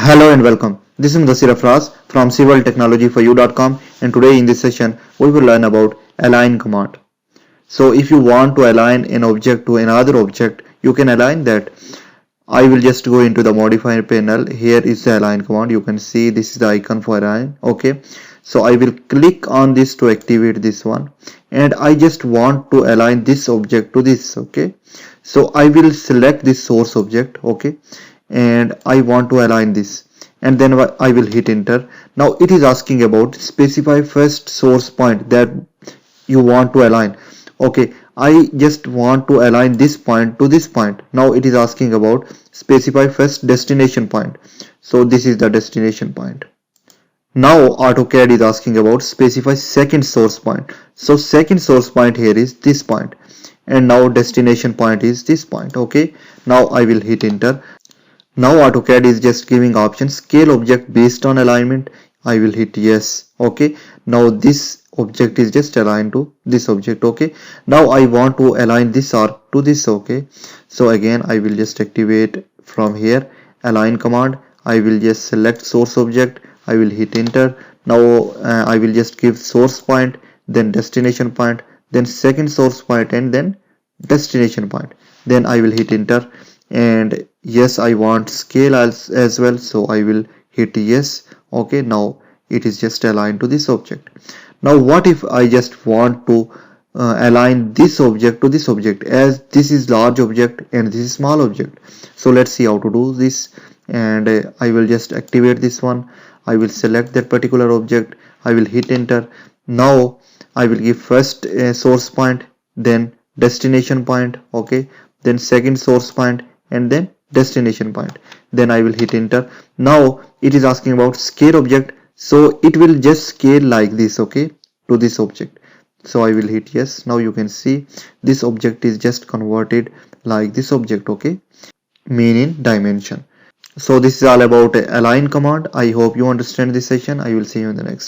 Hello and welcome. This is Mudassir Afraz from civiltechnologyforyou.com, and today in this session we will learn about align command. So if you want to align an object to another object, you can align that. I will just go into the modifier panel. Here is the align command. You can see this is the icon for align. Okay. So I will click on this to activate this one, and I just want to align this object to this. Okay. So I will select this source object. Okay, and I want to align this, and then I will hit enter. Now it is asking about specify first source point that you want to align. Okay, I just want to align this point to this point. Now it is asking about specify first destination point. So this is the destination point. Now AutoCAD is asking about specify second source point. So second source point here is this point, and now destination point is this point. Okay, now I will hit enter. Now AutoCAD is just giving option scale object based on alignment. I will hit yes. Okay, now this object is just aligned to this object. Okay, now I want to align this arc to this. Okay, so again I will just activate from here align command. I will just select source object. I will hit enter. Now I will just give source point, then destination point, then second source point, and then destination point. Then I will hit enter, and yes, I want scale as well, so I will hit yes. Okay, now it is just aligned to this object. Now what if I just want to align this object to this object, as this is large object and this is small object. So let's see how to do this, and I will just activate this one. I will select that particular object. I will hit enter. Now I will give first source point, then destination point. Okay, then second source point, and then destination point. Then I will hit enter. Now it is asking about scale object, so it will just scale like this. Okay, to this object. So I will hit yes. Now you can see this object is just converted like this object. Okay, mean in dimension. So this is all about align command. I hope you understand this session. I will see you in the next.